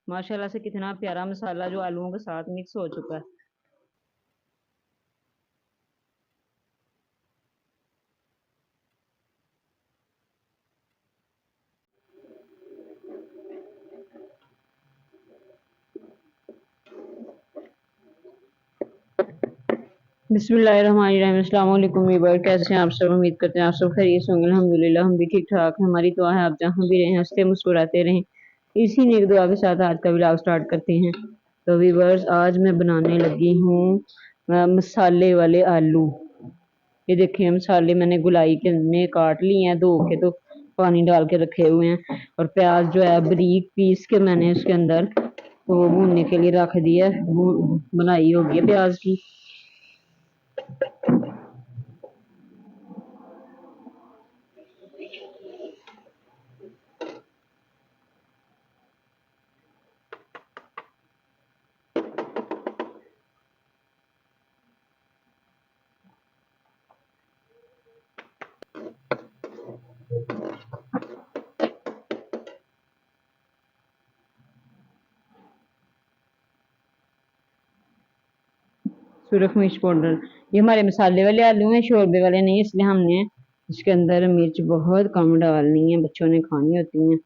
माशाल्लाह से कितना प्यारा मसाला जो आलूओं के साथ मिक्स हो चुका है। बिस्मिल्लाहिर्रहमानिर्रहीम। अस्सलाम वालेकुम वीवर, कैसे हैं आप सब? उम्मीद करते हैं आप सब खैरियत से होंगे। अल्हम्दुलिल्लाह हम भी ठीक ठाक हैं। हमारी दुआ है आप जहाँ भी रहें हंसते मुस्कुराते रहें। इसी नेक दुआ के साथ आज का व्लॉग स्टार्ट करते हैं। तो वीवर्स, आज मैं बनाने लगी हूँ मसाले वाले आलू। ये देखिए मसाले मैंने गुलाई के में काट लिए हैं, धो के तो पानी डाल के रखे हुए हैं। और प्याज जो है बारीक पीस के मैंने उसके अंदर तो भूनने के लिए रख दिया। बनाई होगी प्याज की। सुरख मिर्च पाउडर, ये हमारे मसाले वाले आलू हैं, शोरबे वाले नहीं, इसलिए हमने इसके अंदर मिर्च बहुत कम डालनी है, बच्चों ने खानी होती हैं।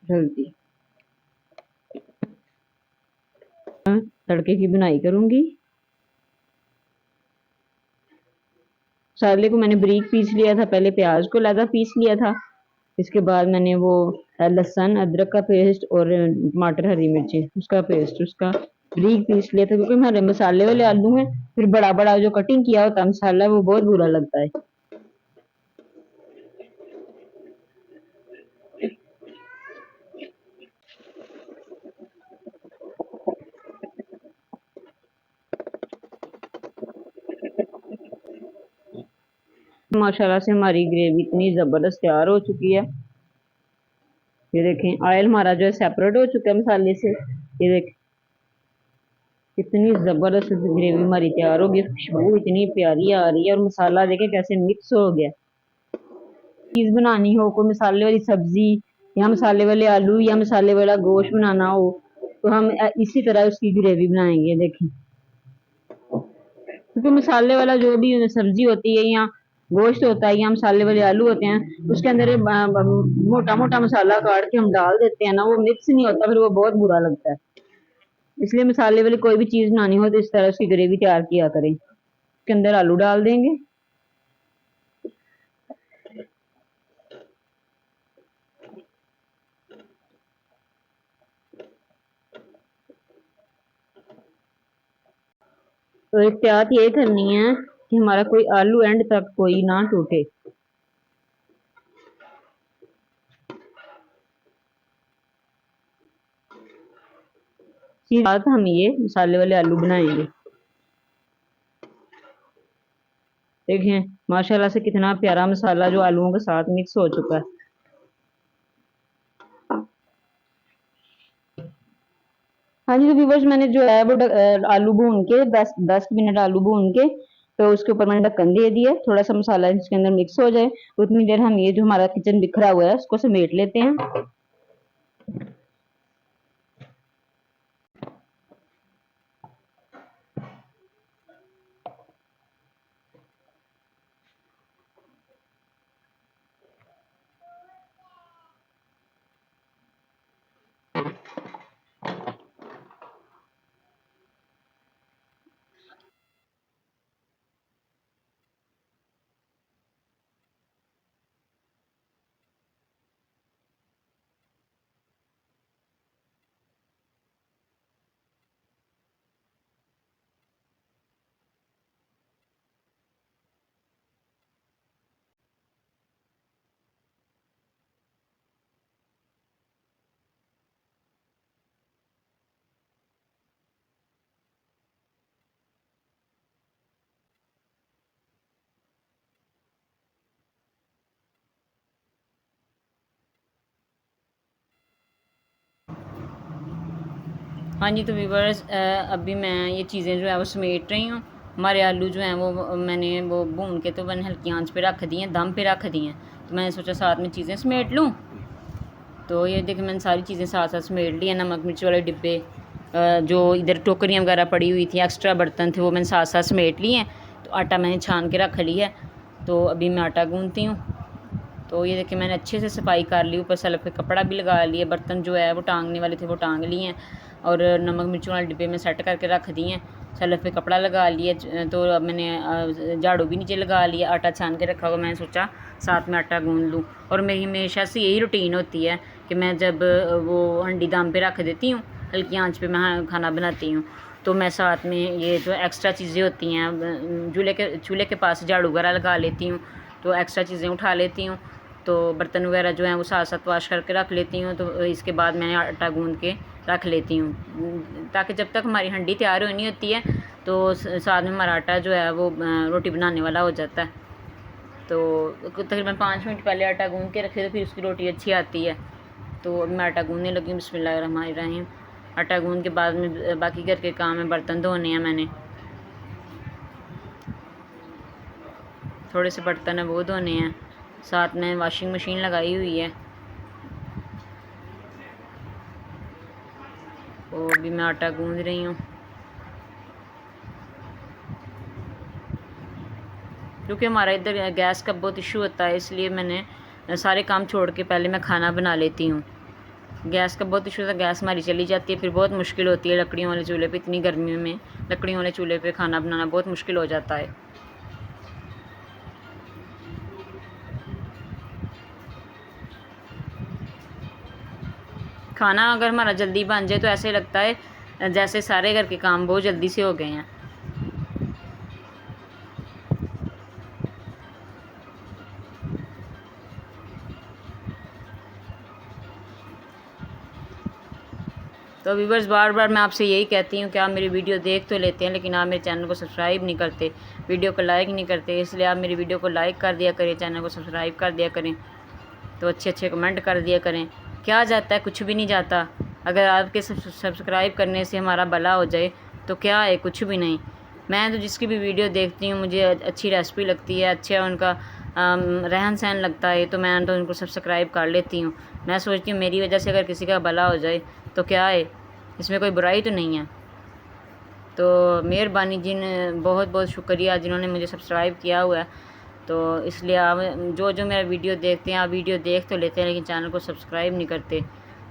जल्दी तड़के की बुनाई करूंगी। मसाले को मैंने बारीक पीस लिया था, पहले प्याज को लगा पीस लिया था। इसके बाद मैंने वो लहसुन अदरक का पेस्ट और टमाटर हरी मिर्ची उसका पेस्ट उसका बारीक पीस लिया था, क्योंकि हमारे मसाले वाले आलू हैं, फिर बड़ा बड़ा जो कटिंग किया होता मसाला वो बहुत बुरा लगता है। माशाल्लाह से हमारी ग्रेवी इतनी जबरदस्त तैयार हो चुकी है। ये देखें ऑयल हमारा जो है सेपरेट हो चुका है मसाले से। ये देखें कितनी जबरदस्त ग्रेवी हमारी तैयार हो गई, खुशबू इतनी प्यारी आ रही है और मसाला देखें कैसे मिक्स हो गया। चीज बनानी हो, कोई मसाले वाली सब्जी या मसाले वाले आलू या मसाले वाला गोश्त बनाना हो, तो हम इसी तरह उसकी ग्रेवी बनाएंगे। देखें, क्योंकि मसाले वाला जो भी सब्जी होती है या गोश्त होता है या मसाले वाले आलू होते हैं, उसके अंदर मोटा मोटा मसाला काट के हम डाल देते हैं ना, वो मिक्स नहीं होता, फिर वो बहुत बुरा लगता है। इसलिए मसाले वाली कोई भी चीज बनानी हो तो इस तरह उसकी ग्रेवी तैयार किया करें। उसके अंदर आलू डाल देंगे। तो एहतियात ये करनी है कि हमारा कोई आलू एंड तक कोई ना टूटे। इसके बाद हम ये मसाले वाले आलू बनाएंगे। देखें माशाल्लाह से कितना प्यारा मसाला जो आलूओं के साथ मिक्स हो चुका है। हाँ जी, तो व्यूवर्स मैंने जो है वो आलू भून के 10 मिनट आलू भून के तो उसके ऊपर मैंने ढक्कन दे दिया, थोड़ा सा मसाला इसके अंदर मिक्स हो जाए उतनी देर हम ये जो हमारा किचन बिखरा हुआ है उसको समेट लेते हैं। हाँ जी, तो व्यूअर्स अभी मैं ये चीज़ें जो है वो समेट रही हूँ। हमारे आलू जो हैं वो मैंने वो भून के तो मैंने हल्की आंच पे रख दिए हैं, दम पे रख दिए हैं। तो मैंने सोचा साथ में चीज़ें समेट लूँ। तो ये देखिए मैंने सारी चीज़ें साथ साथ समेट ली है। नमक मिर्च वाले डिब्बे, जो इधर टोकरियाँ वगैरह पड़ी हुई थी, एक्स्ट्रा बर्तन थे, वो मैंने साथ साथ समेट लिए हैं। तो आटा मैंने छान के रख लिया है। तो अभी मैं आटा गूँथती हूँ। तो ये देखिए मैंने अच्छे से सफाई कर ली, ऊपर सेल्फ पे कपड़ा भी लगा लिया। बर्तन जो है वो टांगने वाले थे वो टांग लिए हैं, और नमक मिर्चों वाले डिब्बे में सेट करके रख दिए हैं। सेल्फ पे कपड़ा लगा लिए। तो अब मैंने झाड़ू भी नीचे लगा लिया। आटा छान के रखा हुआ, मैंने सोचा साथ में आटा गूँध लूँ। और मेरी हमेशा से यही रूटीन होती है कि मैं जब वो हंडी दम पे रख देती हूँ, हल्की आंच पे मैं खाना बनाती हूँ, तो मैं साथ में ये जो एक्स्ट्रा चीज़ें होती हैं चूल्हे के पास झाड़ू वगैरह लगा लेती हूँ। तो एक्स्ट्रा चीज़ें उठा लेती हूँ। तो बर्तन वगैरह जो हैं वो साथ साथ वॉश करके रख लेती हूँ। तो इसके बाद मैंने आटा गूँध के रख लेती हूँ, ताकि जब तक हमारी हंडी तैयार होनी होती है तो साथ में हमारा आटा जो है वो रोटी बनाने वाला हो जाता है। तो तकरीबन 5 मिनट पहले आटा गूँध के रखे तो फिर उसकी रोटी अच्छी आती है। तो अब मैं आटा गूँधने लगी हूँ। बिस्मिल्लाहिर्रहमानिर्रहीम। आटा गूँध के बाद में बाकी घर के काम में बर्तन धोने हैं। मैंने थोड़े से बर्तन है वो धोने हैं। साथ में वॉशिंग मशीन लगाई हुई है। तो अभी मैं आटा गूँध रही हूँ। क्योंकि हमारा इधर गैस का बहुत इशू होता है, इसलिए मैंने सारे काम छोड़ के पहले मैं खाना बना लेती हूँ। गैस का बहुत इशू होता है, गैस हमारी चली जाती है, फिर बहुत मुश्किल होती है लकड़ियों वाले चूल्हे पे। इतनी गर्मी में लकड़ियों वाले चूल्हे पे खाना बनाना बहुत मुश्किल हो जाता है। खाना अगर हमारा जल्दी बन जाए तो ऐसे लगता है जैसे सारे घर के काम बहुत जल्दी से हो गए हैं। तो व्यूअर्स, बार बार मैं आपसे यही कहती हूँ कि आप मेरी वीडियो देख तो लेते हैं, लेकिन आप मेरे चैनल को सब्सक्राइब नहीं करते, वीडियो को लाइक नहीं करते। इसलिए आप मेरी वीडियो को लाइक कर दिया करें, चैनल को सब्सक्राइब कर दिया करें, तो अच्छे अच्छे कमेंट कर दिया करें। क्या जाता है, कुछ भी नहीं जाता। अगर आपके सब्सक्राइब करने से हमारा भला हो जाए तो क्या है, कुछ भी नहीं। मैं तो जिसकी भी वीडियो देखती हूँ, मुझे अच्छी रेसिपी लगती है, अच्छा उनका रहन सहन लगता है, तो मैं तो उनको सब्सक्राइब कर लेती हूँ। मैं सोचती हूँ मेरी वजह से अगर किसी का भला हो जाए तो क्या है, इसमें कोई बुराई तो नहीं है। तो मेहरबानी जिन बहुत बहुत शुक्रिया जिन्होंने मुझे सब्सक्राइब किया हुआ है। तो इसलिए आप जो जो मेरा वीडियो देखते हैं, आप वीडियो देख तो लेते हैं लेकिन चैनल को सब्सक्राइब नहीं करते।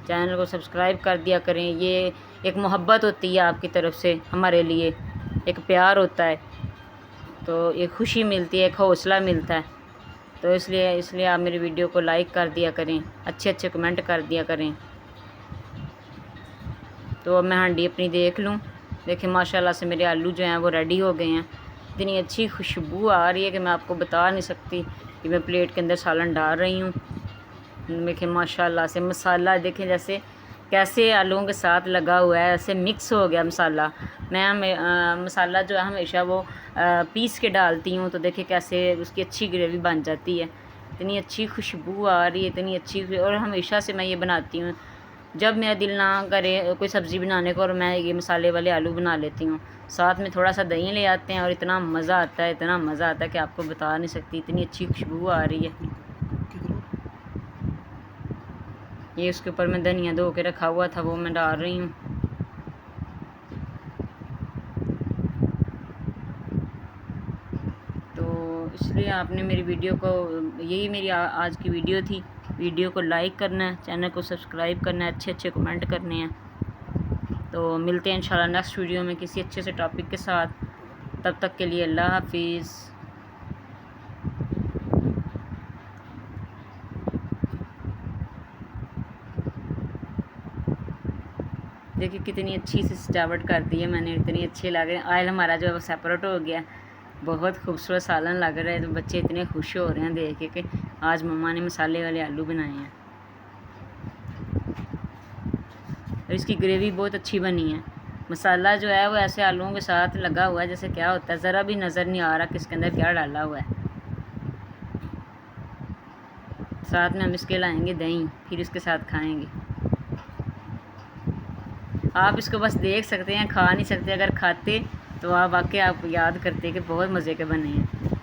चैनल को सब्सक्राइब कर दिया करें। ये एक मोहब्बत होती है आपकी तरफ से हमारे लिए, एक प्यार होता है, तो एक खुशी मिलती है, एक हौसला मिलता है। तो इसलिए इसलिए आप मेरी वीडियो को लाइक कर दिया करें, अच्छे अच्छे कमेंट कर दिया करें। तो अब मैं हांडी अपनी देख लूँ। देखिए माशाल्लाह से मेरे आलू जो हैं वो रेडी हो गए हैं। इतनी अच्छी खुशबू आ रही है कि मैं आपको बता नहीं सकती कि मैं प्लेट के अंदर सालन डाल रही हूँ। देखिए माशाल्लाह से मसाला देखें जैसे कैसे आलूओं के साथ लगा हुआ है, ऐसे मिक्स हो गया मसाला। मैं मसाला जो है हमेशा वो पीस के डालती हूँ, तो देखिए कैसे उसकी अच्छी ग्रेवी बन जाती है। इतनी अच्छी खुशबू आ रही है, इतनी अच्छी। और हमेशा से मैं ये बनाती हूँ जब मेरा दिल ना करे कोई सब्ज़ी बनाने को, और मैं ये मसाले वाले आलू बना लेती हूँ। साथ में थोड़ा सा दही ले आते हैं और इतना मज़ा आता है, इतना मज़ा आता है कि आपको बता नहीं सकती। इतनी अच्छी खुशबू आ रही है। ये उसके ऊपर मैं धनिया धो के रखा हुआ था वो मैं डाल रही हूँ। तो इसलिए आपने मेरी वीडियो को, यही मेरी आज की वीडियो थी। वीडियो को लाइक करना है, चैनल को सब्सक्राइब करना है, अच्छे अच्छे कमेंट करने हैं। तो मिलते हैं इंशाल्लाह नेक्स्ट वीडियो में किसी अच्छे से टॉपिक के साथ। तब तक के लिए अल्लाह हाफिज़। देखिए कितनी अच्छी सी सजावट कर दी है मैंने, इतनी अच्छे लग रहे हैं। ऑयल हमारा जो है वो सेपरेट हो गया, बहुत खूबसूरत सालन लग रहा है। तो बच्चे इतने खुश हो रहे हैं देख के कि आज मम्मा ने मसाले वाले आलू बनाए हैं। और इसकी ग्रेवी बहुत अच्छी बनी है। मसाला जो है वो ऐसे आलूओं के साथ लगा हुआ है जैसे क्या होता है, ज़रा भी नज़र नहीं आ रहा कि इसके अंदर क्या डाला हुआ है। साथ में हम इसके लाएंगे दही, फिर इसके साथ खाएंगे। आप इसको बस देख सकते हैं, खा नहीं सकते। अगर खाते तो आप वाकई आप याद करते कि बहुत मज़े के बने हैं।